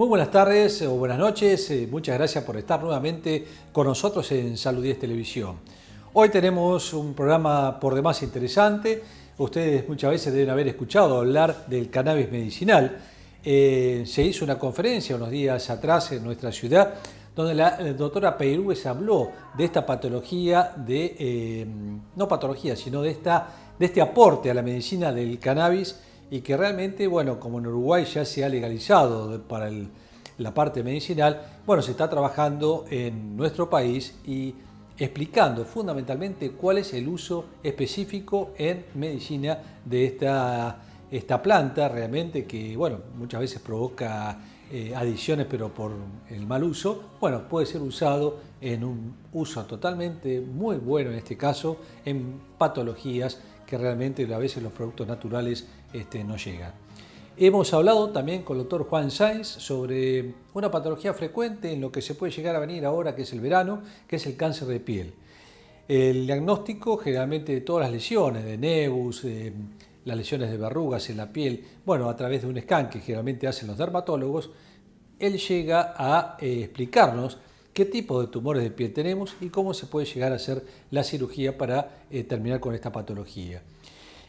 Muy buenas tardes o buenas noches, muchas gracias por estar nuevamente con nosotros en Salud 10 Televisión. Hoy tenemos un programa por demás interesante. Ustedes muchas veces deben haber escuchado hablar del cannabis medicinal. Se hizo una conferencia unos días atrás en nuestra ciudad donde la doctora Peirúes habló de esta patología, no patología, sino de este aporte a la medicina del cannabis, y que realmente, bueno, como en Uruguay ya se ha legalizado para la parte medicinal, bueno, se está trabajando en nuestro país y explicando fundamentalmente cuál es el uso específico en medicina de esta planta, realmente que, bueno, muchas veces provoca adicciones, pero por el mal uso, bueno, puede ser usado en un uso totalmente muy bueno, en este caso, en patologías que realmente a veces los productos naturales no llegan. Hemos hablado también con el doctor Juan Sáenz sobre una patología frecuente en lo que se puede llegar a venir ahora, que es el verano, que es el cáncer de piel. El diagnóstico generalmente de todas las lesiones, de nevus, las lesiones de verrugas en la piel, bueno, a través de un scan que generalmente hacen los dermatólogos, él llega a explicarnos qué tipo de tumores de piel tenemos y cómo se puede llegar a hacer la cirugía para terminar con esta patología.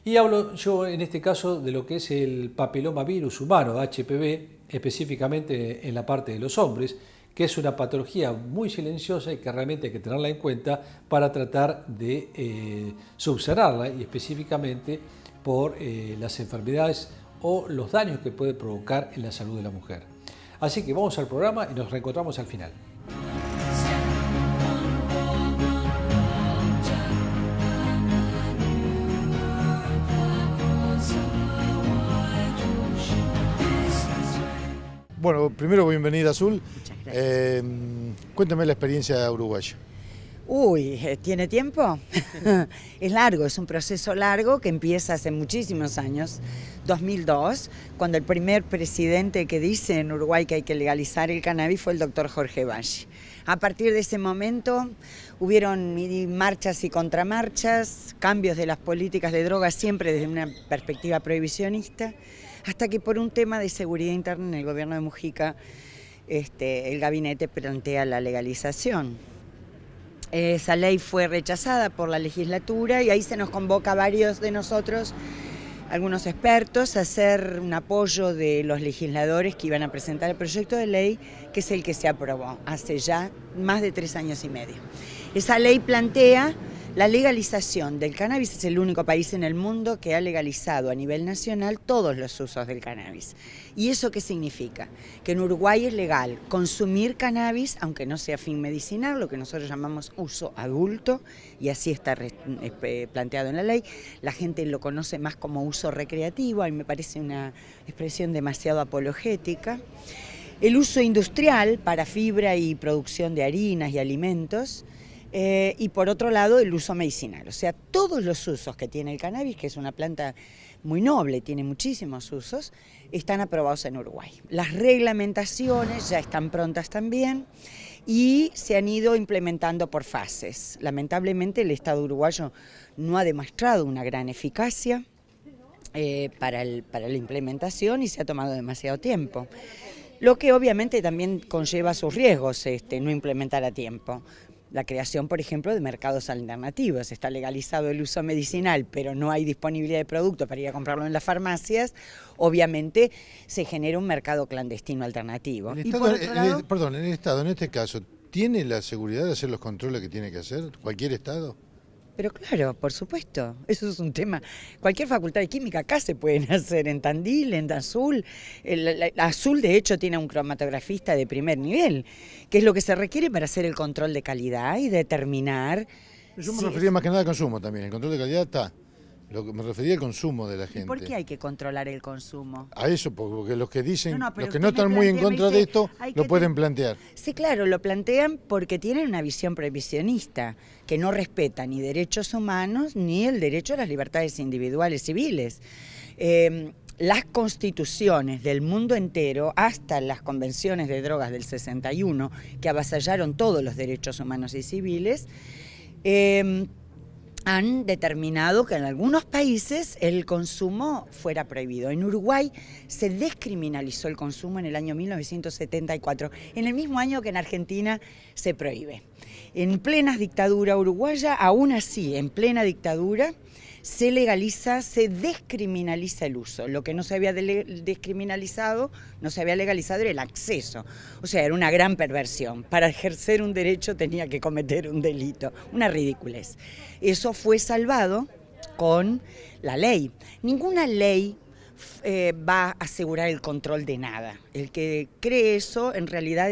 Y hablo yo en este caso de lo que es el papilomavirus humano, HPV, específicamente en la parte de los hombres, que es una patología muy silenciosa y que realmente hay que tenerla en cuenta para tratar de subsanarla, y específicamente por las enfermedades o los daños que puede provocar en la salud de la mujer. Así que vamos al programa y nos reencontramos al final. Bueno, primero bienvenida, Azul. Cuéntame la experiencia uruguaya. ¿Tiene tiempo? Es largo, es un proceso largo que empieza hace muchísimos años, 2002, cuando el primer presidente que dice en Uruguay que hay que legalizar el cannabis fue el doctor Jorge Valle. A partir de ese momento hubieron marchas y contramarchas, cambios de las políticas de drogas siempre desde una perspectiva prohibicionista, hasta que por un tema de seguridad interna en el gobierno de Mujica, el gabinete plantea la legalización. Esa ley fue rechazada por la legislatura y ahí se nos convoca a varios de nosotros, algunos expertos, a hacer un apoyo de los legisladores que iban a presentar el proyecto de ley, que es el que se aprobó hace ya más de 3 años y medio. Esa ley plantea la legalización del cannabis. Es el único país en el mundo que ha legalizado a nivel nacional todos los usos del cannabis. ¿Y eso qué significa? Que en Uruguay es legal consumir cannabis, aunque no sea fin medicinal, lo que nosotros llamamos uso adulto, y así está planteado en la ley. La gente lo conoce más como uso recreativo, a mí me parece una expresión demasiado apologética. El uso industrial para fibra y producción de harinas y alimentos. Y por otro lado el uso medicinal, o sea, todos los usos que tiene el cannabis, que es una planta muy noble, tiene muchísimos usos, están aprobados en Uruguay. Las reglamentaciones ya están prontas también y se han ido implementando por fases. Lamentablemente el Estado uruguayo no ha demostrado una gran eficacia para la implementación y se ha tomado demasiado tiempo. Lo que obviamente también conlleva sus riesgos, no implementar a tiempo. La creación, por ejemplo, de mercados alternativos. Está legalizado el uso medicinal, pero no hay disponibilidad de producto para ir a comprarlo en las farmacias. Obviamente se genera un mercado clandestino alternativo. El Estado, en este caso, ¿tiene la seguridad de hacer los controles que tiene que hacer cualquier Estado? Pero claro, por supuesto, eso es un tema. Cualquier facultad de química acá se pueden hacer, en Tandil, en Azul. Azul, de hecho, tiene un cromatografista de primer nivel, que es lo que se requiere para hacer el control de calidad y determinar. Yo me refería más que nada al consumo también. El control de calidad está. Me refería al consumo de la gente. ¿Por qué hay que controlar el consumo? A eso, porque los que dicen, los que no están muy en contra de esto, lo pueden plantear. Sí, claro, lo plantean porque tienen una visión prohibicionista, que no respeta ni derechos humanos ni el derecho a las libertades individuales civiles. Las constituciones del mundo entero, hasta las convenciones de drogas del 61, que avasallaron todos los derechos humanos y civiles, han determinado que en algunos países el consumo fuera prohibido. En Uruguay se descriminalizó el consumo en el año 1974, en el mismo año que en Argentina se prohíbe. En plena dictadura uruguaya, aún así, en plena dictadura, se legaliza, se descriminaliza el uso. Lo que no se había descriminalizado, no se había legalizado era el acceso. O sea, era una gran perversión. Para ejercer un derecho tenía que cometer un delito, una ridiculez. Eso fue salvado con la ley. Ninguna ley va a asegurar el control de nada. El que cree eso en realidad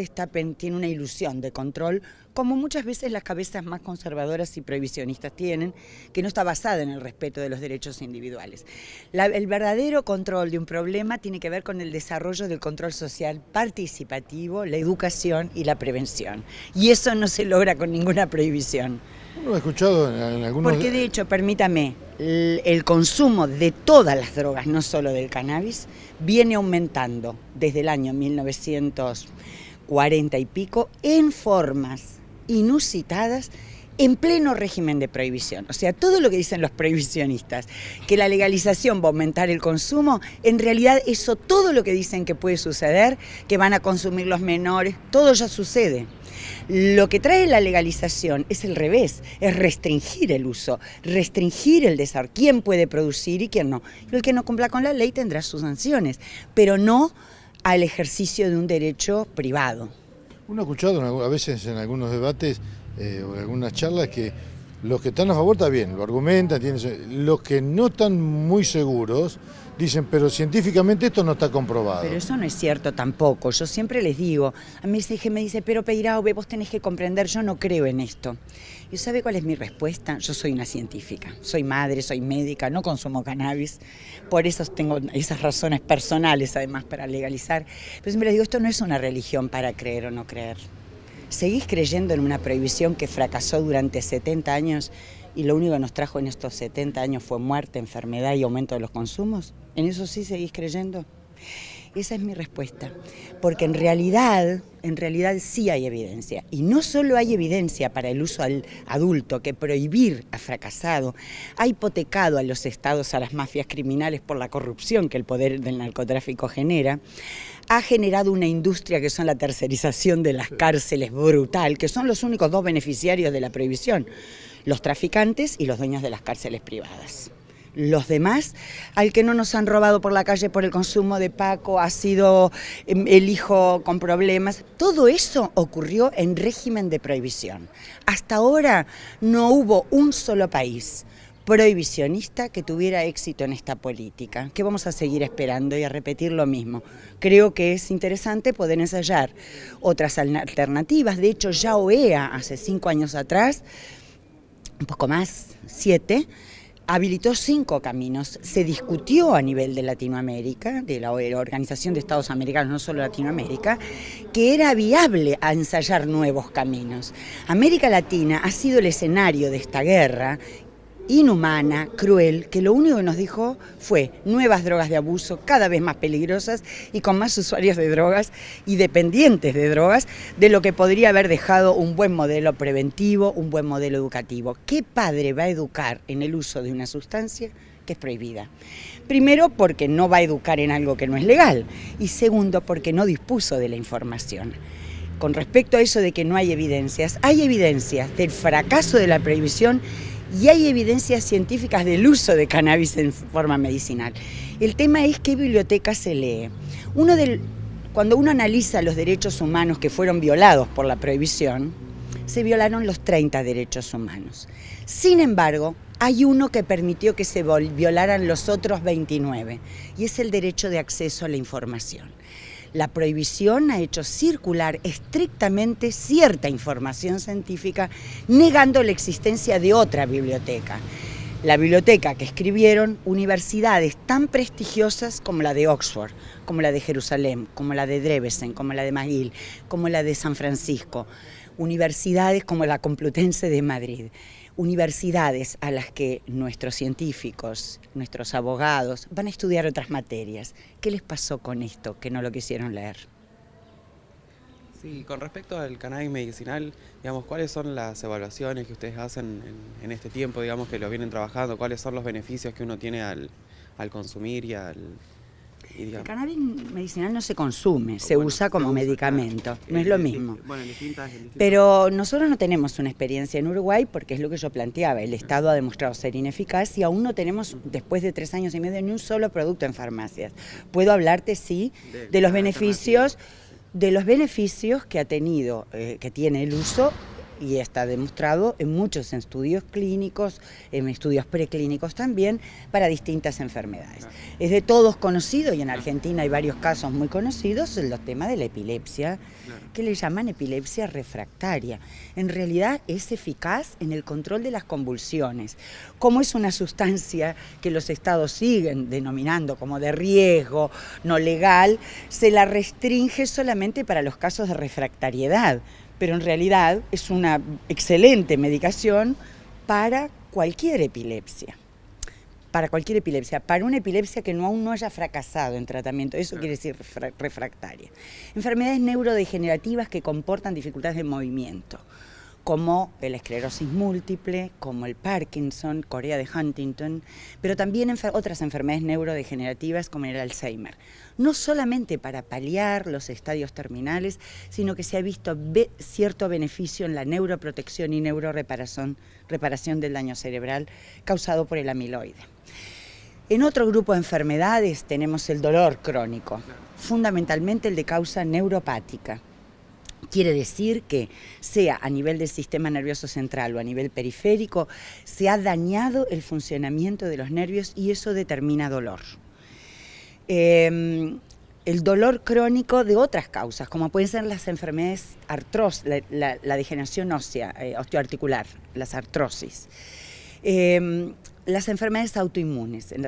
tiene una ilusión de control, como muchas veces las cabezas más conservadoras y prohibicionistas tienen, que no está basada en el respeto de los derechos individuales. El verdadero control de un problema tiene que ver con el desarrollo del control social participativo, la educación y la prevención. Y eso no se logra con ninguna prohibición. Uno ha escuchado en algunos... Porque de hecho, permítame, el consumo de todas las drogas, no solo del cannabis, viene aumentando desde el año 1940 y pico en formas inusitadas en pleno régimen de prohibición. O sea, todo lo que dicen los prohibicionistas, que la legalización va a aumentar el consumo, en realidad eso, todo lo que dicen que puede suceder, que van a consumir los menores, todo ya sucede. Lo que trae la legalización es el revés, es restringir el uso, restringir el desarrollo, quién puede producir y quién no. El que no cumpla con la ley tendrá sus sanciones, pero no al ejercicio de un derecho privado. Uno ha escuchado a veces en algunos debates o en algunas charlas que los que están a favor está bien, lo argumentan, los que no están muy seguros dicen, pero científicamente esto no está comprobado. Pero eso no es cierto tampoco, yo siempre les digo, a mí me dice, pero Peiraube, vos tenés que comprender, yo no creo en esto. ¿Y sabe cuál es mi respuesta? Yo soy una científica, soy madre, soy médica, no consumo cannabis, por eso tengo esas razones personales además para legalizar. Pero siempre les digo, esto no es una religión para creer o no creer. ¿Seguís creyendo en una prohibición que fracasó durante 70 años y lo único que nos trajo en estos 70 años fue muerte, enfermedad y aumento de los consumos? ¿En eso sí seguís creyendo? Esa es mi respuesta, porque en realidad sí hay evidencia. Y no solo hay evidencia para el uso adulto, que prohibir ha fracasado, ha hipotecado a los estados, a las mafias criminales por la corrupción que el poder del narcotráfico genera, ha generado una industria que son la tercerización de las cárceles brutal, que son los únicos dos beneficiarios de la prohibición, los traficantes y los dueños de las cárceles privadas. Los demás, al que no nos han robado por la calle por el consumo de Paco, ha sido el hijo con problemas, todo eso ocurrió en régimen de prohibición. Hasta ahora no hubo un solo país prohibicionista que tuviera éxito en esta política, que vamos a seguir esperando y a repetir lo mismo. Creo que es interesante poder ensayar otras alternativas. De hecho, ya OEA hace 5 años atrás, un poco más, 7, habilitó 5 caminos. Se discutió a nivel de Latinoamérica, de la Organización de Estados Americanos, no solo Latinoamérica, que era viable a ensayar nuevos caminos. América Latina ha sido el escenario de esta guerra inhumana, cruel, que lo único que nos dijo fue nuevas drogas de abuso, cada vez más peligrosas y con más usuarios de drogas y dependientes de drogas, de lo que podría haber dejado un buen modelo preventivo, un buen modelo educativo. ¿Qué padre va a educar en el uso de una sustancia que es prohibida? Primero, porque no va a educar en algo que no es legal, y segundo, porque no dispuso de la información. Con respecto a eso de que no hay evidencias del fracaso de la prohibición y hay evidencias científicas del uso de cannabis en forma medicinal. El tema es qué biblioteca se lee. Cuando uno analiza los derechos humanos que fueron violados por la prohibición, se violaron los 30 derechos humanos. Sin embargo, hay uno que permitió que se violaran los otros 29, y es el derecho de acceso a la información. La prohibición ha hecho circular estrictamente cierta información científica, negando la existencia de otra biblioteca. La biblioteca que escribieron universidades tan prestigiosas como la de Oxford, como la de Jerusalén, como la de Debrecen, como la de McGill, como la de San Francisco, universidades como la Complutense de Madrid. Universidades a las que nuestros científicos, nuestros abogados van a estudiar otras materias. ¿Qué les pasó con esto que no lo quisieron leer? Sí, con respecto al cannabis medicinal, digamos, ¿cuáles son las evaluaciones que ustedes hacen en este tiempo, digamos, que lo vienen trabajando? ¿Cuáles son los beneficios que uno tiene al consumir El cannabis medicinal no se consume, se usa como medicamento, no es lo mismo. Bueno, en distintas. Pero nosotros no tenemos una experiencia en Uruguay porque es lo que yo planteaba, el Estado ha demostrado ser ineficaz y aún no tenemos, después de 3 años y medio, ni un solo producto en farmacias. Puedo hablarte, sí, de los beneficios que ha tenido, que tiene el uso, y está demostrado en muchos estudios clínicos, en estudios preclínicos también, para distintas enfermedades. Es de todos conocido, y en Argentina hay varios casos muy conocidos, el tema de la epilepsia, que le llaman epilepsia refractaria. En realidad es eficaz en el control de las convulsiones. Como es una sustancia que los estados siguen denominando como de riesgo, no legal, se la restringe solamente para los casos de refractariedad. Pero en realidad es una excelente medicación para cualquier epilepsia. Para una epilepsia que aún no haya fracasado en tratamiento, eso quiere decir refractaria. Enfermedades neurodegenerativas que comportan dificultades de movimiento, como la esclerosis múltiple, como el Parkinson, Corea de Huntington, pero también otras enfermedades neurodegenerativas como el Alzheimer. No solamente para paliar los estadios terminales, sino que se ha visto cierto beneficio en la neuroprotección y reparación del daño cerebral causado por el amiloide. En otro grupo de enfermedades tenemos el dolor crónico, fundamentalmente el de causa neuropática. Quiere decir que, sea a nivel del sistema nervioso central o a nivel periférico, se ha dañado el funcionamiento de los nervios y eso determina dolor. El dolor crónico de otras causas, como pueden ser las enfermedades la degeneración ósea, osteoarticular, las artrosis. Las enfermedades autoinmunes. En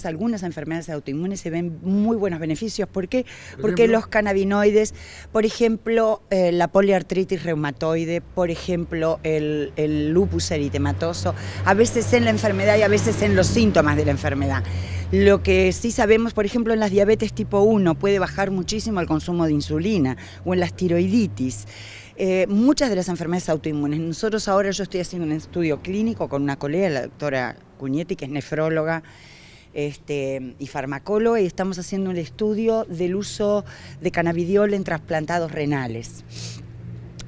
algunas enfermedades autoinmunes se ven muy buenos beneficios. ¿Por qué? Porque los cannabinoides, por ejemplo, la poliartritis reumatoide, por ejemplo, el lupus eritematoso, a veces en la enfermedad y a veces en los síntomas de la enfermedad. Lo que sí sabemos, por ejemplo, en las diabetes tipo 1 puede bajar muchísimo el consumo de insulina, o en las tiroiditis. Muchas de las enfermedades autoinmunes. Yo estoy haciendo un estudio clínico con una colega, la doctora Cuñetti, que es nefróloga y farmacóloga, y estamos haciendo un estudio del uso de cannabidiol en trasplantados renales.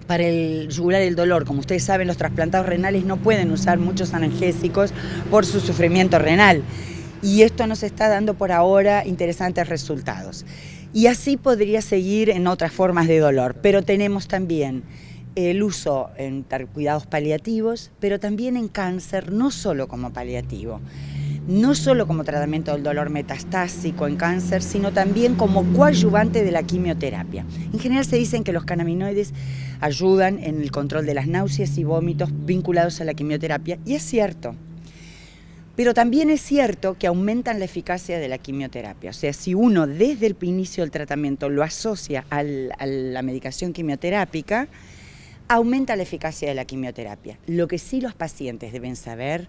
Para yugular el dolor, como ustedes saben, los trasplantados renales no pueden usar muchos analgésicos por su sufrimiento renal. Y esto nos está dando por ahora interesantes resultados. Y así podría seguir en otras formas de dolor, pero tenemos también el uso en cuidados paliativos, pero también en cáncer, no solo como paliativo, no solo como tratamiento del dolor metastásico en cáncer, sino también como coadyuvante de la quimioterapia. En general se dicen que los cannabinoides ayudan en el control de las náuseas y vómitos vinculados a la quimioterapia, y es cierto. Pero también es cierto que aumentan la eficacia de la quimioterapia. O sea, si uno desde el inicio del tratamiento lo asocia a la medicación quimioterápica, aumenta la eficacia de la quimioterapia. Lo que sí los pacientes deben saber,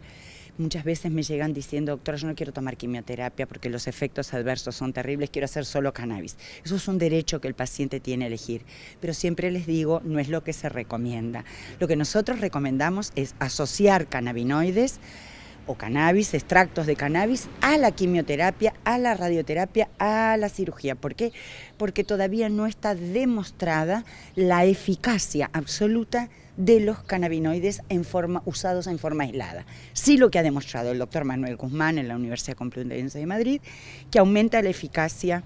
muchas veces me llegan diciendo, doctora, yo no quiero tomar quimioterapia porque los efectos adversos son terribles, quiero hacer solo cannabis. Eso es un derecho que el paciente tiene a elegir. Pero siempre les digo, no es lo que se recomienda. Lo que nosotros recomendamos es asociar cannabinoides o cannabis, extractos de cannabis, a la quimioterapia, a la radioterapia, a la cirugía. ¿Por qué? Porque todavía no está demostrada la eficacia absoluta de los cannabinoides usados en forma aislada. Sí, lo que ha demostrado el doctor Manuel Guzmán en la Universidad Complutense de Madrid, que aumenta la eficacia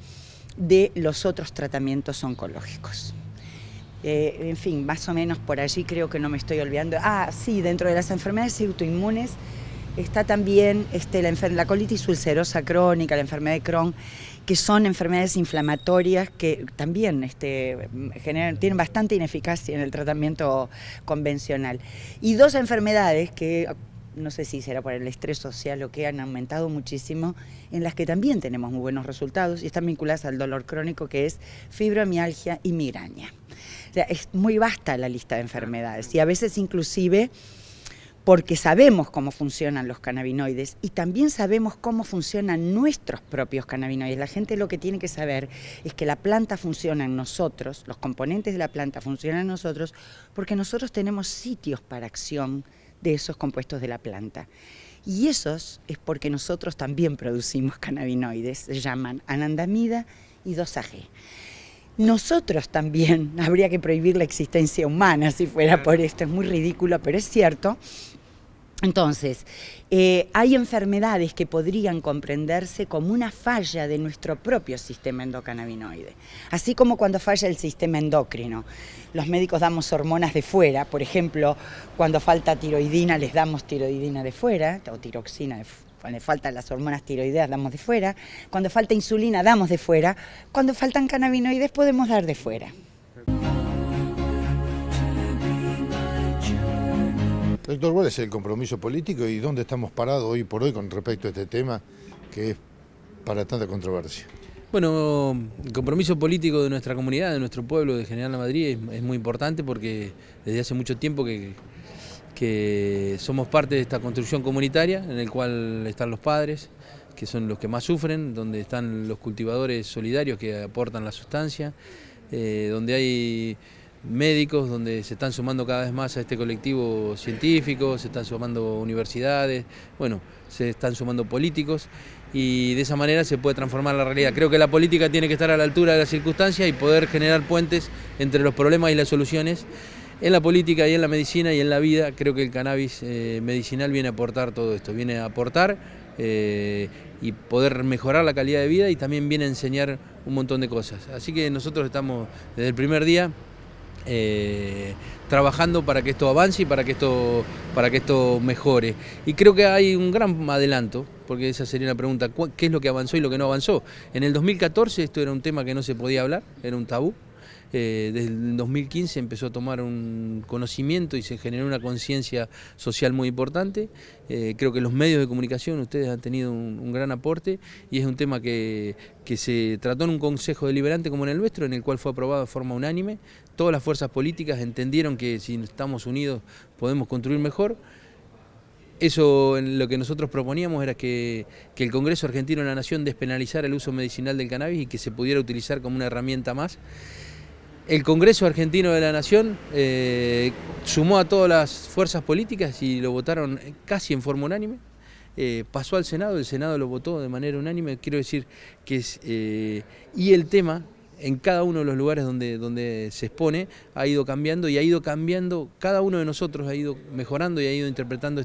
de los otros tratamientos oncológicos. En fin, más o menos por allí creo que no me estoy olvidando. Sí, dentro de las enfermedades autoinmunes está también la colitis ulcerosa crónica, la enfermedad de Crohn, que son enfermedades inflamatorias que también tienen bastante ineficacia en el tratamiento convencional. Y 2 enfermedades que, no sé si será por el estrés social o que han aumentado muchísimo, en las que también tenemos muy buenos resultados y están vinculadas al dolor crónico, que es fibromialgia y migraña. O sea, es muy vasta la lista de enfermedades y a veces inclusive porque sabemos cómo funcionan los cannabinoides y también sabemos cómo funcionan nuestros propios cannabinoides. La gente lo que tiene que saber es que la planta funciona en nosotros, los componentes de la planta funcionan en nosotros, porque nosotros tenemos sitios para acción de esos compuestos de la planta. Y esos es porque nosotros también producimos cannabinoides, se llaman anandamida y 2-AG. Nosotros también, habría que prohibir la existencia humana si fuera por esto, es muy ridículo, pero es cierto. Entonces, hay enfermedades que podrían comprenderse como una falla de nuestro propio sistema endocannabinoide. Así como cuando falla el sistema endocrino. Los médicos damos hormonas de fuera, por ejemplo, cuando falta tiroidina les damos tiroidina de fuera, o tiroxina de fuera. Cuando faltan las hormonas tiroideas damos de fuera, cuando falta insulina damos de fuera, cuando faltan cannabinoides podemos dar de fuera. Doctor, ¿cuál es el compromiso político y dónde estamos parados hoy por hoy con respecto a este tema que es para tanta controversia? Bueno, el compromiso político de nuestra comunidad, de nuestro pueblo de General Madrid es muy importante porque desde hace mucho tiempo que somos parte de esta construcción comunitaria en el cual están los padres, que son los que más sufren, donde están los cultivadores solidarios que aportan la sustancia, donde hay médicos, donde se están sumando cada vez más a este colectivo científico, se están sumando universidades, bueno, se están sumando políticos y de esa manera se puede transformar la realidad. Creo que la política tiene que estar a la altura de las circunstancias y poder generar puentes entre los problemas y las soluciones. En la política y en la medicina y en la vida creo que el cannabis medicinal viene a aportar todo esto, viene a aportar y poder mejorar la calidad de vida y también viene a enseñar un montón de cosas. Así que nosotros estamos desde el primer día trabajando para que esto avance y para que esto mejore. Y creo que hay un gran adelanto, porque esa sería una pregunta, ¿qué es lo que avanzó y lo que no avanzó? En el 2014 esto era un tema que no se podía hablar, era un tabú. Desde el 2015 empezó a tomar un conocimiento y se generó una conciencia social muy importante. Creo que los medios de comunicación, ustedes han tenido un gran aporte y es un tema que se trató en un consejo deliberante como en el nuestro, en el cual fue aprobado de forma unánime. Todas las fuerzas políticas entendieron que si estamos unidos podemos construir mejor. Eso, lo que nosotros proponíamos era que el Congreso Argentino de la Nación despenalizara el uso medicinal del cannabis y que se pudiera utilizar como una herramienta más. El Congreso Argentino de la Nación sumó a todas las fuerzas políticas y lo votaron casi en forma unánime. Pasó al Senado, el Senado lo votó de manera unánime. Quiero decir que y el tema en cada uno de los lugares donde se expone ha ido cambiando y ha ido cambiando, cada uno de nosotros ha ido mejorando y ha ido interpretando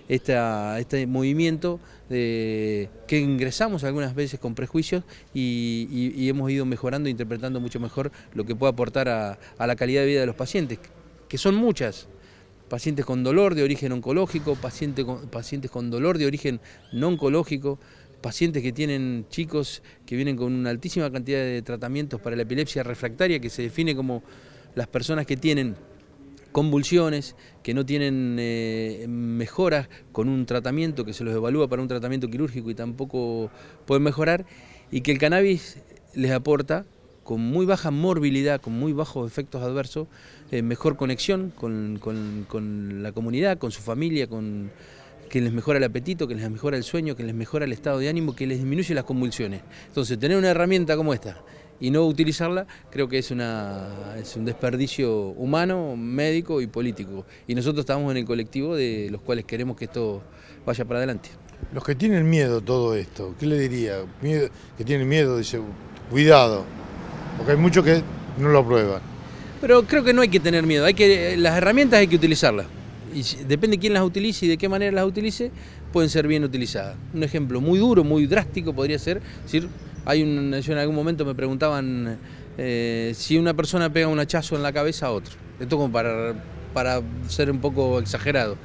este movimiento que ingresamos algunas veces con prejuicios y hemos ido mejorando e interpretando mucho mejor lo que puede aportar a la calidad de vida de los pacientes, que son muchas. Pacientes con dolor de origen oncológico, pacientes con dolor de origen no oncológico, pacientes que tienen chicos que vienen con una altísima cantidad de tratamientos para la epilepsia refractaria, que se define como las personas que tienen convulsiones, que no tienen mejoras con un tratamiento, que se los evalúa para un tratamiento quirúrgico y tampoco pueden mejorar, y que el cannabis les aporta con muy baja morbilidad, con muy bajos efectos adversos, mejor conexión con la comunidad, con su familia, que les mejora el apetito, que les mejora el sueño, que les mejora el estado de ánimo, que les disminuye las convulsiones. Entonces, tener una herramienta como esta y no utilizarla, creo que es un desperdicio humano, médico y político. Y nosotros estamos en el colectivo de los cuales queremos que esto vaya para adelante. Los que tienen miedo a todo esto, ¿qué le diría? Que tienen miedo, dice, cuidado, porque hay muchos que no lo aprueban. Pero creo que no hay que tener miedo, las herramientas hay que utilizarlas. Y depende de quién las utilice y de qué manera las utilice, pueden ser bien utilizadas. Un ejemplo muy duro, muy drástico podría ser, yo en algún momento me preguntaban si una persona pega un hachazo en la cabeza a otro. Esto como para ser un poco exagerado.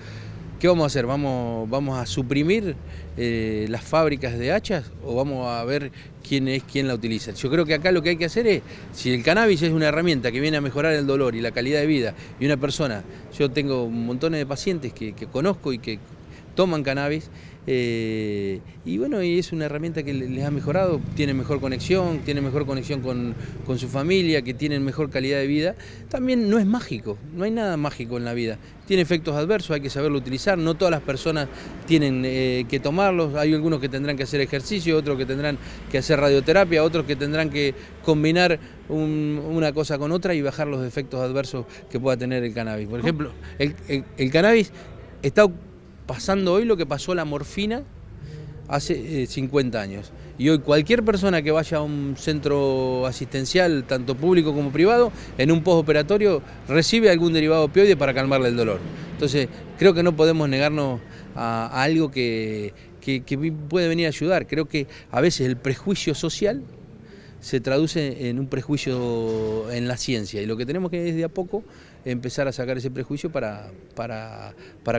¿Qué vamos a hacer? ¿Vamos a suprimir las fábricas de hachas o vamos a ver quién es quien la utiliza? Yo creo que acá lo que hay que hacer es, si el cannabis es una herramienta que viene a mejorar el dolor y la calidad de vida y una persona, yo tengo montones de pacientes que conozco y que toman cannabis. Y bueno, y es una herramienta que les ha mejorado, tienen mejor conexión con su familia, que tienen mejor calidad de vida. También no es mágico, no hay nada mágico en la vida. Tiene efectos adversos, hay que saberlo utilizar, no todas las personas tienen que tomarlos, hay algunos que tendrán que hacer ejercicio, otros que tendrán que hacer radioterapia, otros que tendrán que combinar una cosa con otra y bajar los efectos adversos que pueda tener el cannabis. Por ejemplo, el cannabis está pasando hoy lo que pasó la morfina hace 50 años. Y hoy cualquier persona que vaya a un centro asistencial, tanto público como privado, en un postoperatorio recibe algún derivado opioide para calmarle el dolor. Entonces, creo que no podemos negarnos a algo que puede venir a ayudar. Creo que a veces el prejuicio social se traduce en un prejuicio en la ciencia, y lo que tenemos que es de a poco empezar a sacar ese prejuicio para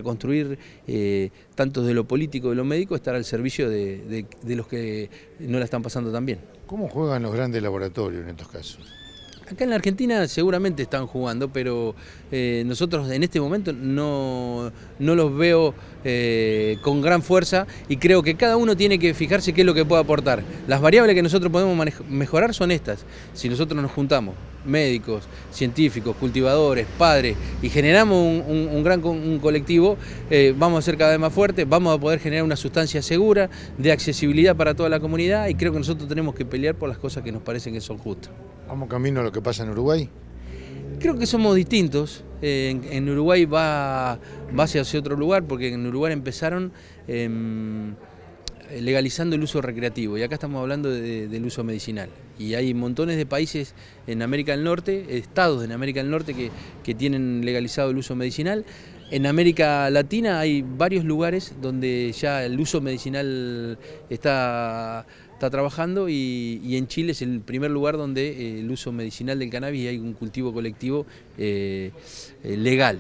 construir, tanto de lo político, de lo médico, estar al servicio de los que no la están pasando tan bien. ¿Cómo juegan los grandes laboratorios en estos casos? Acá en la Argentina seguramente están jugando, pero nosotros en este momento no los veo con gran fuerza, y creo que cada uno tiene que fijarse qué es lo que puede aportar. Las variables que nosotros podemos mejorar son estas. Si nosotros nos juntamos, médicos, científicos, cultivadores, padres, y generamos un colectivo, vamos a ser cada vez más fuertes, vamos a poder generar una sustancia segura, de accesibilidad para toda la comunidad, y creo que nosotros tenemos que pelear por las cosas que nos parecen que son justas. ¿Vamos camino a lo que pasa en Uruguay? Creo que somos distintos. En Uruguay va hacia otro lugar, porque en Uruguay empezaron legalizando el uso recreativo, y acá estamos hablando del uso medicinal. Y hay montones de países en América del Norte, estados en América del Norte que tienen legalizado el uso medicinal. En América Latina hay varios lugares donde ya el uso medicinal está trabajando, y en Chile es el primer lugar donde el uso medicinal del cannabis, y hay un cultivo colectivo legal.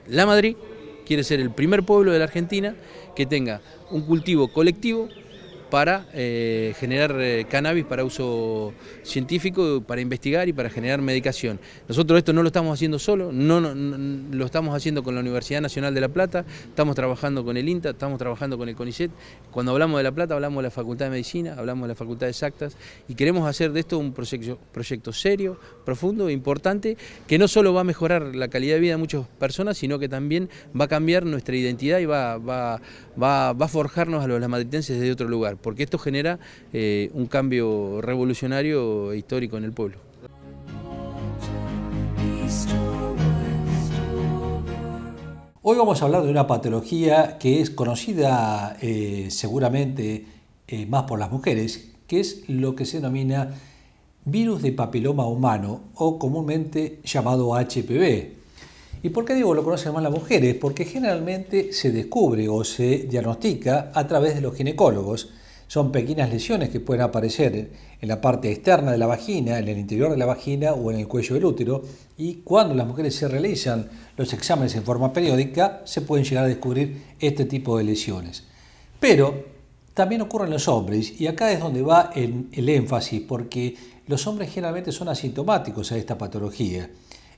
La Madrid quiere ser el primer pueblo de la Argentina que tenga un cultivo colectivo para generar cannabis para uso científico, para investigar y para generar medicación. Nosotros esto no lo estamos haciendo solo, no lo estamos haciendo con la Universidad Nacional de La Plata, estamos trabajando con el INTA, estamos trabajando con el CONICET. Cuando hablamos de La Plata hablamos de la Facultad de Medicina, hablamos de la Facultad de Exactas, y queremos hacer de esto un proyecto serio, profundo e importante, que no solo va a mejorar la calidad de vida de muchas personas, sino que también va a cambiar nuestra identidad y va a forjarnos a los madritenses desde otro lugar, porque esto genera un cambio revolucionario e histórico en el pueblo. Hoy vamos a hablar de una patología que es conocida seguramente más por las mujeres, que es lo que se denomina virus de papiloma humano, o comúnmente llamado HPV. ¿Y por qué digo lo conocen más las mujeres? Porque generalmente se descubre o se diagnostica a través de los ginecólogos. Son pequeñas lesiones que pueden aparecer en la parte externa de la vagina, en el interior de la vagina o en el cuello del útero, y cuando las mujeres se realizan los exámenes en forma periódica se pueden llegar a descubrir este tipo de lesiones. Pero también ocurre en los hombres, y acá es donde va el énfasis, porque los hombres generalmente son asintomáticos a esta patología,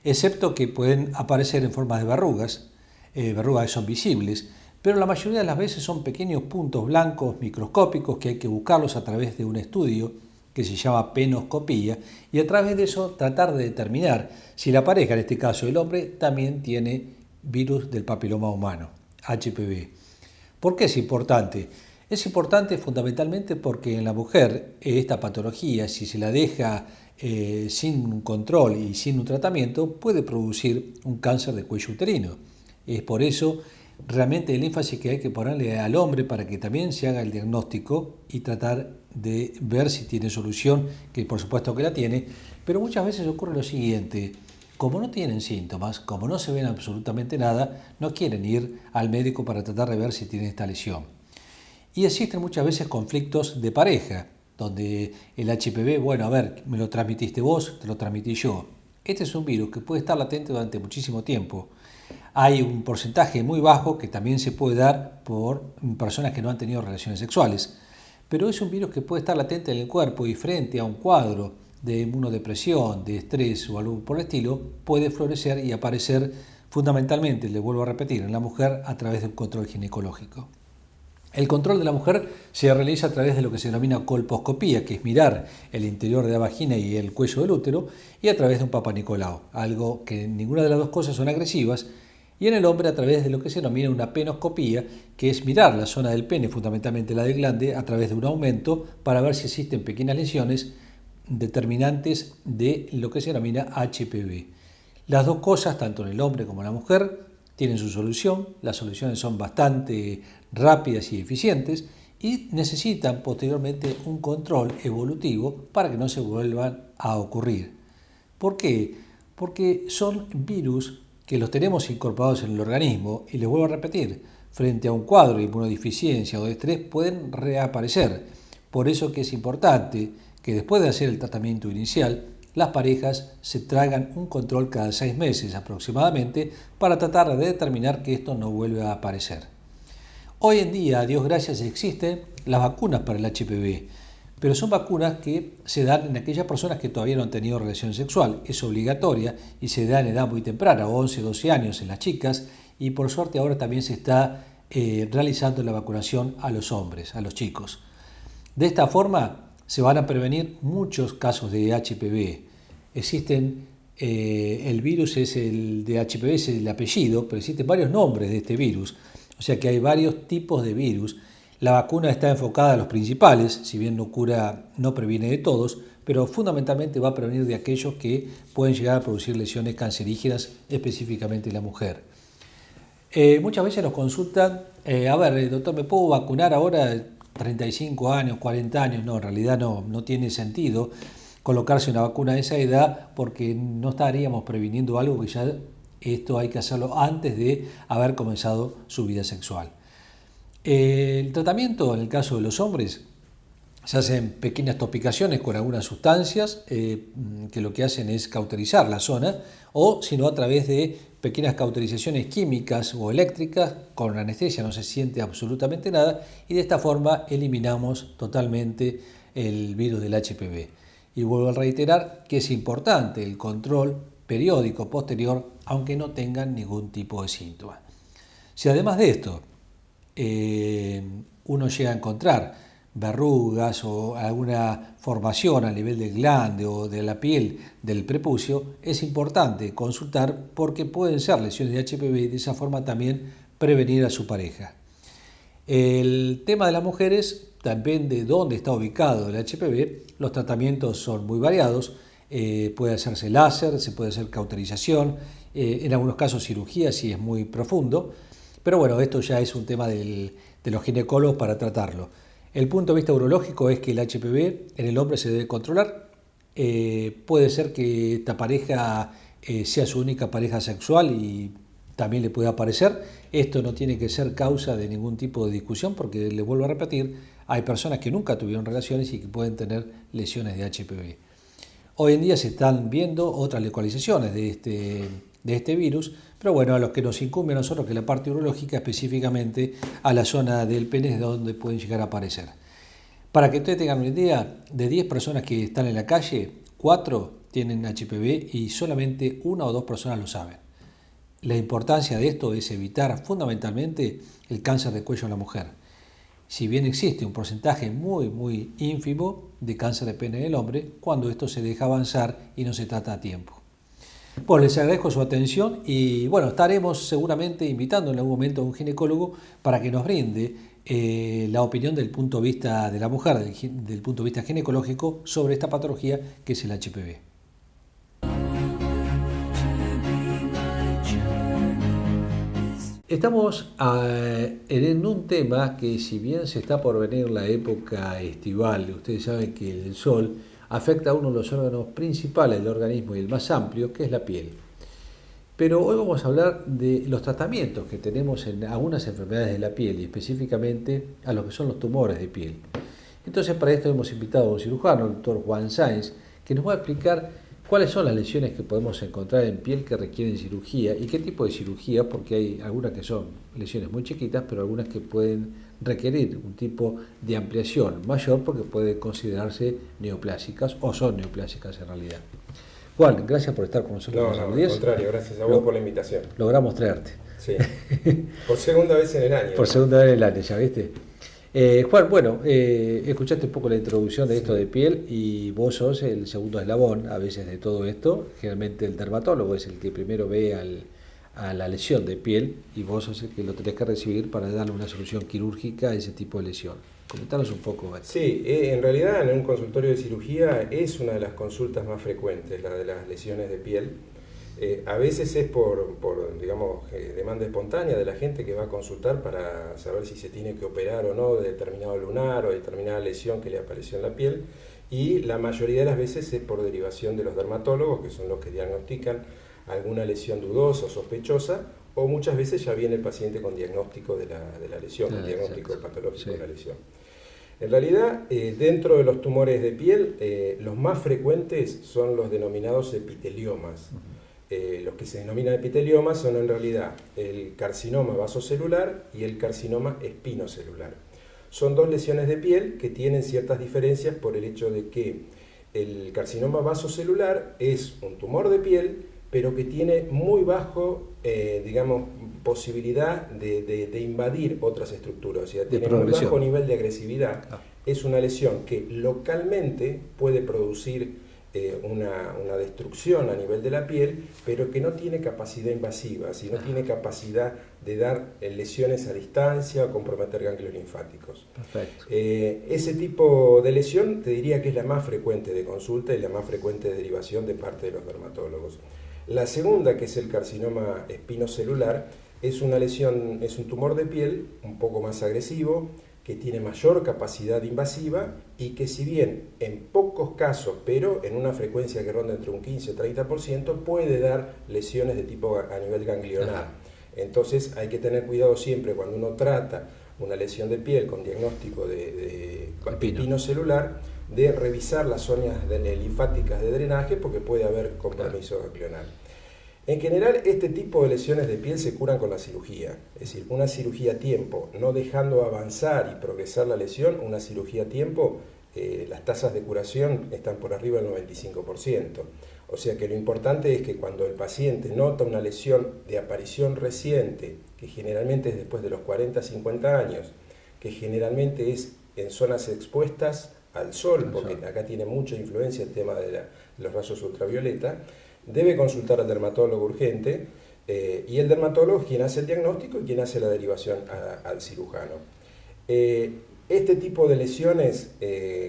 excepto que pueden aparecer en forma de verrugas que son visibles, pero la mayoría de las veces son pequeños puntos blancos microscópicos que hay que buscarlos a través de un estudio que se llama penoscopía, y a través de eso tratar de determinar si la pareja, en este caso el hombre, también tiene virus del papiloma humano, HPV. ¿Por qué es importante? Es importante fundamentalmente porque en la mujer esta patología, si se la deja sin un control y sin un tratamiento, puede producir un cáncer de cuello uterino. Es por eso realmente el énfasis que hay que ponerle al hombre para que también se haga el diagnóstico y tratar de ver si tiene solución, que por supuesto que la tiene, pero muchas veces ocurre lo siguiente: como no tienen síntomas, como no se ven absolutamente nada, no quieren ir al médico para tratar de ver si tienen esta lesión. Y existen muchas veces conflictos de pareja, donde el HPV, bueno, a ver, me lo transmitiste vos, te lo transmití yo. Este es un virus que puede estar latente durante muchísimo tiempo. Hay un porcentaje muy bajo que también se puede dar por personas que no han tenido relaciones sexuales, pero es un virus que puede estar latente en el cuerpo, y frente a un cuadro de inmunodepresión, de estrés o algo por el estilo, puede florecer y aparecer fundamentalmente, le vuelvo a repetir, en la mujer a través de un control ginecológico. El control de la mujer se realiza a través de lo que se denomina colposcopía, que es mirar el interior de la vagina y el cuello del útero, y a través de un Papa Nicolau, algo que ninguna de las dos cosas son agresivas, y en el hombre a través de lo que se denomina una penoscopía, que es mirar la zona del pene, fundamentalmente la del glande, a través de un aumento para ver si existen pequeñas lesiones determinantes de lo que se denomina HPV. Las dos cosas, tanto en el hombre como en la mujer, tienen su solución. Las soluciones son bastante rápidas y eficientes y necesitan posteriormente un control evolutivo para que no se vuelvan a ocurrir. ¿Por qué? Porque son virus que los tenemos incorporados en el organismo y les vuelvo a repetir, frente a un cuadro de inmunodeficiencia o de estrés pueden reaparecer. Por eso que es importante que después de hacer el tratamiento inicial, las parejas se traigan un control cada 6 meses aproximadamente para tratar de determinar que esto no vuelva a aparecer. Hoy en día, a Dios gracias, existen las vacunas para el HPV, pero son vacunas que se dan en aquellas personas que todavía no han tenido relación sexual. Es obligatoria y se da en edad muy temprana, 11, 12 años en las chicas, y por suerte ahora también se está realizando la vacunación a los hombres, a los chicos. De esta forma se van a prevenir muchos casos de HPV. Existen, el virus es el de HPV, es el apellido, pero existen varios nombres de este virus, o sea que hay varios tipos de virus. La vacuna está enfocada a los principales, si bien no cura, no previene de todos, pero fundamentalmente va a prevenir de aquellos que pueden llegar a producir lesiones cancerígenas, específicamente en la mujer. Muchas veces nos consultan, a ver, doctor, ¿me puedo vacunar ahora? 35 años, 40 años, no, en realidad no tiene sentido colocarse una vacuna a esa edad porque no estaríamos previniendo algo que ya esto hay que hacerlo antes de haber comenzado su vida sexual. El tratamiento en el caso de los hombres se hacen pequeñas topicaciones con algunas sustancias que lo que hacen es cauterizar la zona o si no a través de pequeñas cauterizaciones químicas o eléctricas con anestesia no se siente absolutamente nada y de esta forma eliminamos totalmente el virus del HPV. Y vuelvo a reiterar que es importante el control periódico posterior aunque no tengan ningún tipo de síntoma. Si además de esto uno llega a encontrar verrugas o alguna formación a nivel del glande o de la piel del prepucio, es importante consultar porque pueden ser lesiones de HPV y de esa forma también prevenir a su pareja. El tema de las mujeres depende de dónde está ubicado el HPV, los tratamientos son muy variados, puede hacerse láser, se puede hacer cauterización, en algunos casos cirugía si es muy profundo, pero bueno, esto ya es un tema de los ginecólogos para tratarlo. El punto de vista urológico es que el HPV en el hombre se debe controlar. Puede ser que esta pareja sea su única pareja sexual y también le puede aparecer. Esto no tiene que ser causa de ningún tipo de discusión porque, les vuelvo a repetir, hay personas que nunca tuvieron relaciones y que pueden tener lesiones de HPV. Hoy en día se están viendo otras localizaciones de este virus, pero bueno, a los que nos incumbe a nosotros, que es la parte urológica, específicamente a la zona del pene es donde pueden llegar a aparecer. Para que ustedes tengan una idea, de 10 personas que están en la calle, 4 tienen HPV y solamente 1 o 2 personas lo saben. La importancia de esto es evitar fundamentalmente el cáncer de cuello en la mujer. Si bien existe un porcentaje muy ínfimo de cáncer de pene en el hombre, cuando esto se deja avanzar y no se trata a tiempo. Bueno, les agradezco su atención y bueno, estaremos seguramente invitando en algún momento a un ginecólogo para que nos brinde la opinión del punto de vista de la mujer, del punto de vista ginecológico sobre esta patología que es el HPV. Estamos en un tema que si bien se está por venir la época estival, ustedes saben que el sol afecta a uno de los órganos principales del organismo y el más amplio, que es la piel. Pero hoy vamos a hablar de los tratamientos que tenemos en algunas enfermedades de la piel y específicamente a lo que son los tumores de piel. Entonces para esto hemos invitado a un cirujano, el doctor Juan Sáenz, que nos va a explicar cuáles son las lesiones que podemos encontrar en piel que requieren cirugía y qué tipo de cirugía, porque hay algunas que son lesiones muy chiquitas, pero algunas que pueden requerir un tipo de ampliación mayor porque pueden considerarse neoplásicas o son neoplásicas en realidad. Juan, gracias por estar con nosotros. No, al contrario, gracias a vos por la invitación. Logramos traerte. Sí, por segunda vez en el año. Por segunda vez en el año, ¿ya viste? Juan, bueno, escuchaste un poco la introducción de esto de piel y vos sos el segundo eslabón a veces de todo esto. Generalmente el dermatólogo es el que primero ve a la lesión de piel y vos sos el que lo tenés que recibir para darle una solución quirúrgica a ese tipo de lesión. Comentanos un poco. Sí, en realidad en un consultorio de cirugía es una de las consultas más frecuentes, la de las lesiones de piel. A veces es por digamos, demanda espontánea de la gente que va a consultar para saber si se tiene que operar o no de determinado lunar o de determinada lesión que le apareció en la piel, y la mayoría de las veces es por derivación de los dermatólogos, que son los que diagnostican alguna lesión dudosa o sospechosa, o muchas veces ya viene el paciente con diagnóstico de la lesión, con diagnóstico patológico de la lesión. En realidad, dentro de los tumores de piel, los más frecuentes son los denominados epiteliomas. Los que se denominan epiteliomas son en realidad el carcinoma vasocelular y el carcinoma espinocelular. Son dos lesiones de piel que tienen ciertas diferencias por el hecho de que el carcinoma vasocelular es un tumor de piel, pero que tiene muy bajo, digamos, posibilidad de invadir otras estructuras, o sea, tiene muy bajo nivel de agresividad. Es una lesión que localmente puede producir una destrucción a nivel de la piel, pero que no tiene capacidad invasiva, sino tiene capacidad de dar lesiones a distancia o comprometer ganglios linfáticos. Perfecto. Ese tipo de lesión te diría que es la más frecuente de consulta y la más frecuente de derivación de parte de los dermatólogos. La segunda, que es el carcinoma espinocelular, es una lesión, es un tumor de piel un poco más agresivo, que tiene mayor capacidad invasiva y que, si bien en pocos casos, pero en una frecuencia que ronda entre un 15 y 30%, puede dar lesiones de tipo a nivel ganglionar. Entonces hay que tener cuidado siempre cuando uno trata una lesión de piel con diagnóstico de espinocelular, de revisar las zonas linfáticas de drenaje, porque puede haber compromiso ganglionar. En general, este tipo de lesiones de piel se curan con la cirugía, es decir, una cirugía a tiempo, no dejando avanzar y progresar la lesión, una cirugía a tiempo, las tasas de curación están por arriba del 95%. O sea que lo importante es que cuando el paciente nota una lesión de aparición reciente, que generalmente es después de los 40-50 años, que generalmente es en zonas expuestas al sol, porque acá tiene mucha influencia el tema de los rayos ultravioleta, debe consultar al dermatólogo urgente, y el dermatólogo es quien hace el diagnóstico y quien hace la derivación al cirujano. Este tipo de lesiones,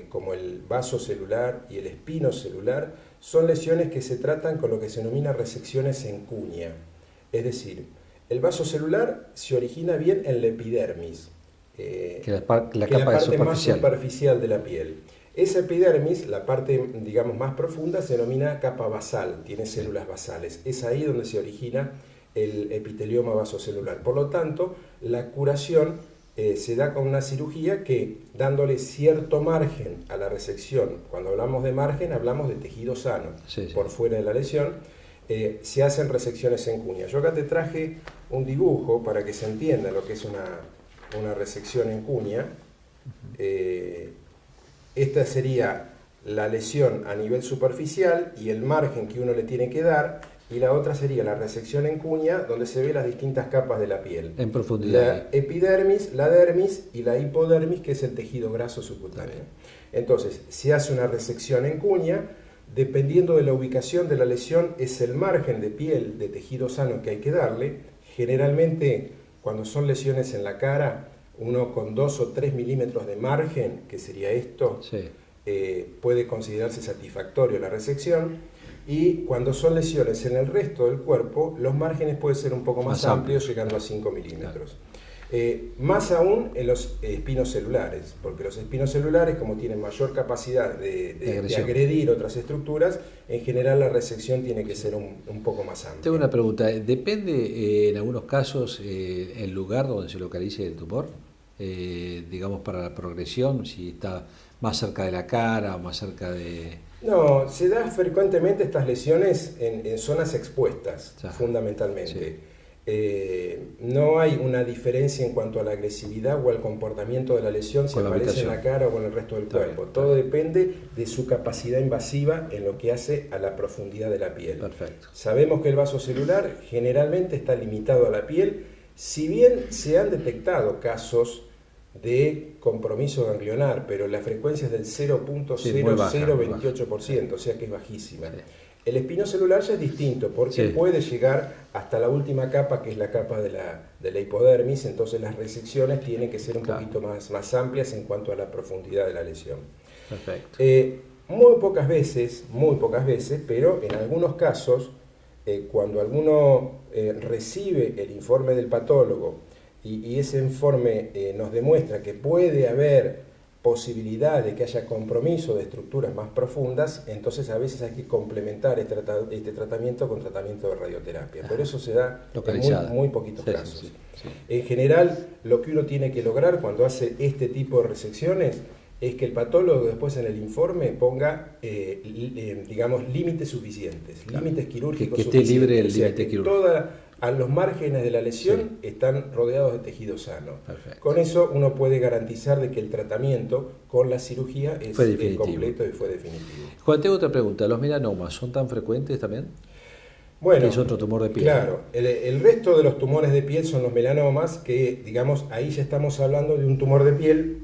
como el vasocelular y el espinocelular, son lesiones que se tratan con lo que se denomina resecciones en cuña. Es decir, el vasocelular se origina bien en la epidermis, que es la parte más superficial de la piel. Esa epidermis, la parte, digamos, más profunda, se denomina capa basal, tiene células basales. Es ahí donde se origina el epitelioma vasocelular. Por lo tanto, la curación se da con una cirugía que, dándole cierto margen a la resección, cuando hablamos de margen, hablamos de tejido sano, por fuera de la lesión, se hacen resecciones en cuña. Yo acá te traje un dibujo para que se entienda lo que es una resección en cuña. Esta sería la lesión a nivel superficial y el margen que uno le tiene que dar, y la otra sería la resección en cuña, donde se ven las distintas capas de la piel. En profundidad. La epidermis, la dermis y la hipodermis, que es el tejido graso subcutáneo. Entonces, se hace una resección en cuña, dependiendo de la ubicación de la lesión, es el margen de piel, de tejido sano que hay que darle. Generalmente, cuando son lesiones en la cara, uno con 2 o 3 milímetros de margen, que sería esto, puede considerarse satisfactorio la resección. Y cuando son lesiones en el resto del cuerpo, los márgenes pueden ser un poco más amplios, llegando a 5 milímetros. Más aún en los espinocelulares, porque los espinocelulares, como tienen mayor capacidad de agredir otras estructuras, en general la resección tiene que ser un poco más amplia. Tengo una pregunta, ¿depende en algunos casos el lugar donde se localice el tumor? Digamos, para la progresión, si está más cerca de la cara o más cerca de... No, se da frecuentemente estas lesiones en zonas expuestas, fundamentalmente. No hay una diferencia en cuanto a la agresividad o al comportamiento de la lesión si aparece en la cara o en el resto del cuerpo. Todo depende de su capacidad invasiva en lo que hace a la profundidad de la piel. Perfecto. Sabemos que el vasocelular generalmente está limitado a la piel, si bien se han detectado casos de compromiso ganglionar, pero la frecuencia es del 0.0028%, o sea que es bajísima. Sí. El espinocelular ya es distinto, porque puede llegar hasta la última capa, que es la capa de la hipodermis, entonces las resecciones tienen que ser un poquito más amplias en cuanto a la profundidad de la lesión. Perfecto. Muy pocas veces, pero en algunos casos, cuando alguno recibe el informe del patólogo y ese informe nos demuestra que puede haber posibilidad de que haya compromiso de estructuras más profundas, entonces a veces hay que complementar este tratamiento con tratamiento de radioterapia. Pero eso se da en muy poquitos casos. Sí. En general, lo que uno tiene que lograr cuando hace este tipo de resecciones es que el patólogo después en el informe ponga, digamos, límites suficientes, límites quirúrgicos suficientes. Que esté libre el límite quirúrgico. A los márgenes de la lesión están rodeados de tejido sano. Perfecto. Con eso uno puede garantizar de que el tratamiento con la cirugía es completo y fue definitivo. Juan, tengo otra pregunta. ¿Los melanomas son tan frecuentes también? Bueno, que es otro tumor de piel. Claro, el resto de los tumores de piel son los melanomas, que digamos, ahí ya estamos hablando de un tumor de piel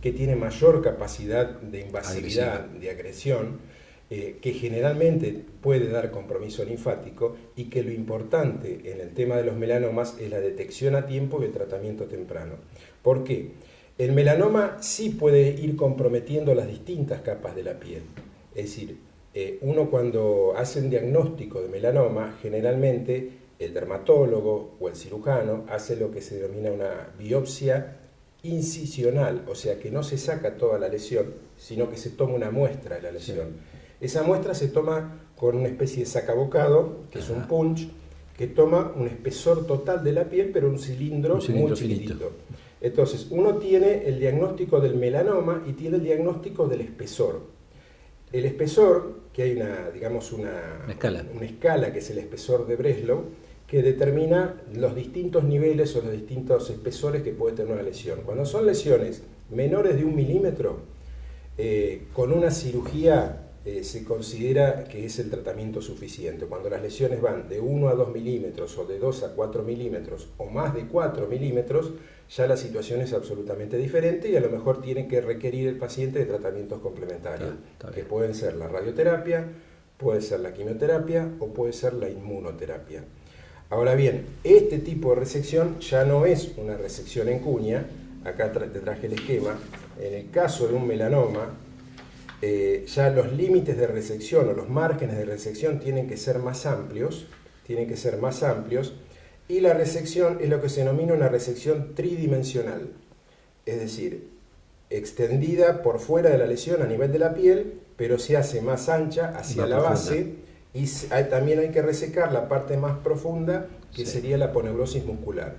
que tiene mayor capacidad de invasividad, de agresión, que generalmente puede dar compromiso linfático, y que lo importante en el tema de los melanomas es la detección a tiempo y el tratamiento temprano. ¿Por qué? El melanoma sí puede ir comprometiendo las distintas capas de la piel. Es decir, uno cuando hace un diagnóstico de melanoma, generalmente el dermatólogo o el cirujano hace lo que se denomina una biopsia incisional, o sea que no se saca toda la lesión, sino que se toma una muestra de la lesión. Esa muestra se toma con una especie de sacabocado, que es un punch, que toma un espesor total de la piel, pero un cilindro muy chiquitito. Entonces, uno tiene el diagnóstico del melanoma y tiene el diagnóstico del espesor. El espesor, que hay una escala que es el espesor de Breslow, que determina los distintos niveles o los distintos espesores que puede tener una lesión. Cuando son lesiones menores de 1 milímetro, con una cirugía se considera que es el tratamiento suficiente. Cuando las lesiones van de 1 a 2 milímetros o de 2 a 4 milímetros o más de 4 milímetros, ya la situación es absolutamente diferente y a lo mejor tiene que requerir el paciente de tratamientos complementarios, que pueden ser la radioterapia, puede ser la quimioterapia o puede ser la inmunoterapia. Ahora bien, este tipo de resección ya no es una resección en cuña. Acá te traje el esquema. En el caso de un melanoma, ya los límites de resección o los márgenes de resección tienen que ser más amplios, y la resección es lo que se denomina una resección tridimensional, es decir, extendida por fuera de la lesión a nivel de la piel, pero se hace más ancha hacia la base, y también hay que resecar la parte más profunda, que sería la aponeurosis muscular.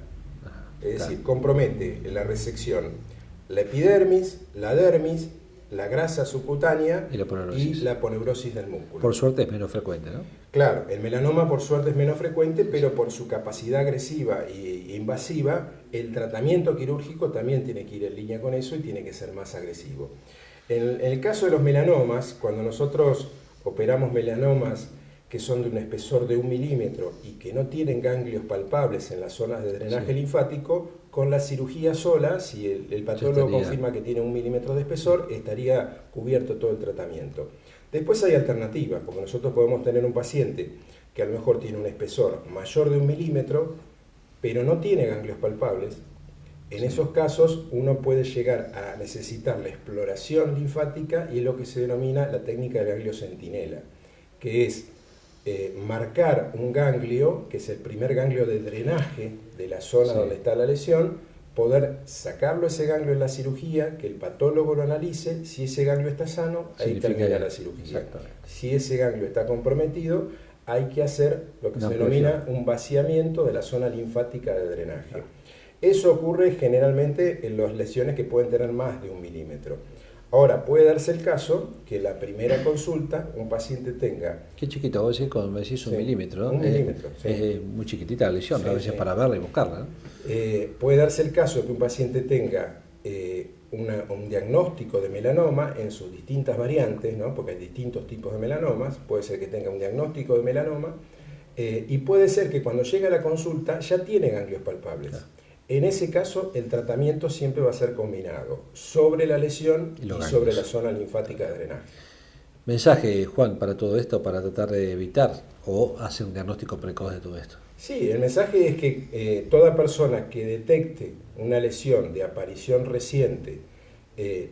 Es decir, compromete en la resección la epidermis, la dermis, la grasa subcutánea y la aponeurosis del músculo. Por suerte es menos frecuente, ¿no? Claro, el melanoma por suerte es menos frecuente, pero por su capacidad agresiva e invasiva, el tratamiento quirúrgico también tiene que ir en línea con eso y tiene que ser más agresivo. En el caso de los melanomas, cuando nosotros operamos melanomas que son de un espesor de 1 milímetro y que no tienen ganglios palpables en las zonas de drenaje linfático, con la cirugía sola, si el patólogo confirma que tiene 1 milímetro de espesor, estaría cubierto todo el tratamiento. Después hay alternativas, porque nosotros podemos tener un paciente que a lo mejor tiene un espesor mayor de 1 milímetro, pero no tiene ganglios palpables. En esos casos uno puede llegar a necesitar la exploración linfática y es lo que se denomina la técnica del ganglio centinela, que es marcar un ganglio, que es el primer ganglio de drenaje de la zona donde está la lesión, poder sacarlo ese ganglio en la cirugía, que el patólogo lo analice, si ese ganglio está sano, ahí termina la cirugía. Si ese ganglio está comprometido, hay que hacer lo que se denomina un vaciamiento de la zona linfática de drenaje. Eso ocurre generalmente en las lesiones que pueden tener más de 1 milímetro. Ahora, puede darse el caso que la primera consulta un paciente tenga... Qué chiquito, vos decís, cuando me decís 1 milímetro, ¿no? 1 milímetro, es muy chiquitita la lesión, a veces para verla y buscarla, ¿no? Puede darse el caso que un paciente tenga un diagnóstico de melanoma en sus distintas variantes, ¿no? Porque hay distintos tipos de melanomas, puede ser que tenga un diagnóstico de melanoma, y puede ser que cuando llega a la consulta ya tiene ganglios palpables. En ese caso, el tratamiento siempre va a ser combinado sobre la lesión y sobre la zona linfática de drenaje. Mensaje, Juan, para todo esto, para tratar de evitar o hacer un diagnóstico precoz de todo esto. Sí, el mensaje es que toda persona que detecte una lesión de aparición reciente,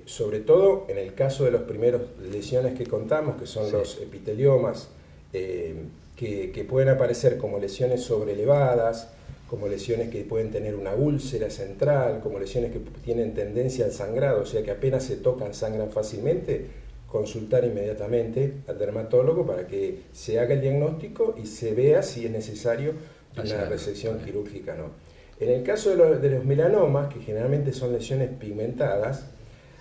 sobre todo en el caso de las primeras lesiones que contamos, que son los epiteliomas, que pueden aparecer como lesiones sobrelevadas, como lesiones que pueden tener una úlcera central, como lesiones que tienen tendencia al sangrado, o sea que apenas se tocan sangran fácilmente, consultar inmediatamente al dermatólogo para que se haga el diagnóstico y se vea si es necesario una resección quirúrgica o no. En el caso de los melanomas, que generalmente son lesiones pigmentadas,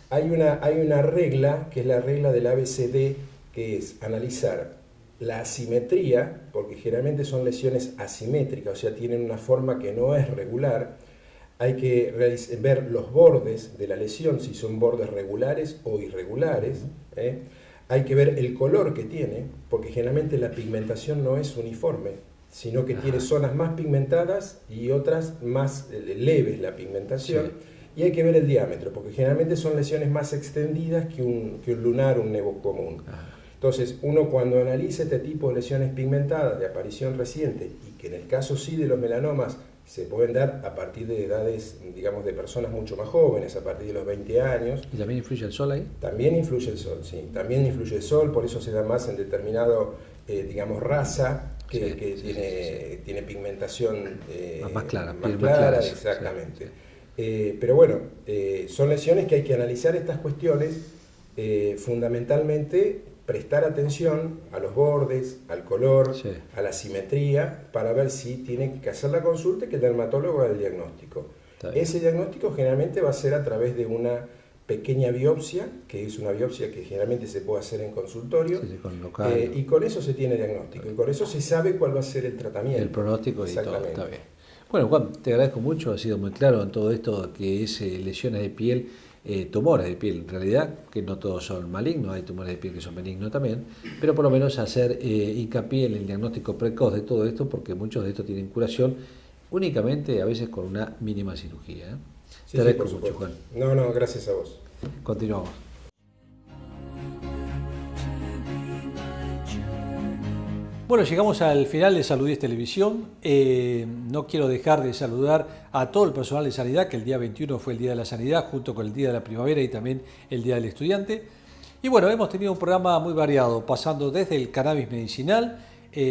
hay una regla, que es la regla del ABCD, que es analizar la asimetría, porque generalmente son lesiones asimétricas, o sea, tienen una forma que no es regular. Hay que ver los bordes de la lesión, si son bordes regulares o irregulares. Hay que ver el color que tiene, porque generalmente la pigmentación no es uniforme, sino que tiene zonas más pigmentadas y otras más leves la pigmentación. Y hay que ver el diámetro, porque generalmente son lesiones más extendidas que un lunar, un nevo común. Entonces, uno cuando analiza este tipo de lesiones pigmentadas de aparición reciente, y que en el caso sí de los melanomas se pueden dar a partir de edades, digamos, de personas mucho más jóvenes, a partir de los 20 años. ¿Y también influye el sol ahí? También influye el sol, sí. También influye el sol, por eso se da más en determinado, digamos, raza que tiene pigmentación más clara, más clara, exactamente. Pero bueno, son lesiones que hay que analizar estas cuestiones, fundamentalmente prestar atención a los bordes, al color, a la simetría, para ver si tienen que hacer la consulta y que el dermatólogo haga el diagnóstico. Ese diagnóstico generalmente va a ser a través de una pequeña biopsia, que es una biopsia que generalmente se puede hacer en consultorio, y con eso se tiene diagnóstico, y con eso se sabe cuál va a ser el tratamiento. El pronóstico y todo, está bien. Bueno, Juan, te agradezco mucho, ha sido muy claro en todo esto que es lesiones de piel, tumores de piel, en realidad, que no todos son malignos, hay tumores de piel que son benignos también, pero por lo menos hacer hincapié en el diagnóstico precoz de todo esto, porque muchos de estos tienen curación únicamente a veces con una mínima cirugía. Te agradezco mucho, Juan. No, gracias a vos. Continuamos. Bueno, llegamos al final de Salud 10 Televisión. No quiero dejar de saludar a todo el personal de sanidad, que el día 21 fue el Día de la Sanidad, junto con el Día de la Primavera y también el Día del Estudiante. Y bueno, hemos tenido un programa muy variado, pasando desde el cannabis medicinal,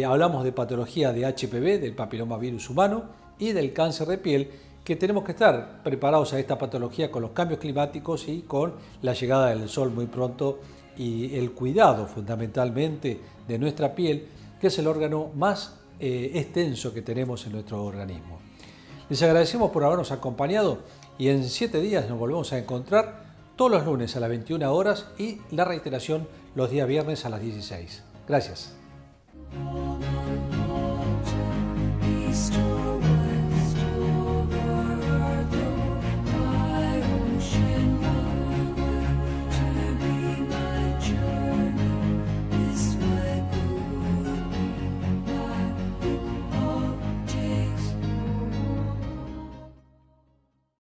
hablamos de patología de HPV, del papilomavirus humano, y del cáncer de piel, que tenemos que estar preparados a esta patología con los cambios climáticos y con la llegada del sol muy pronto y el cuidado fundamentalmente de nuestra piel, que es el órgano más extenso que tenemos en nuestro organismo. Les agradecemos por habernos acompañado y en 7 días nos volvemos a encontrar todos los lunes a las 21 horas y la reiteración los días viernes a las 16. Gracias.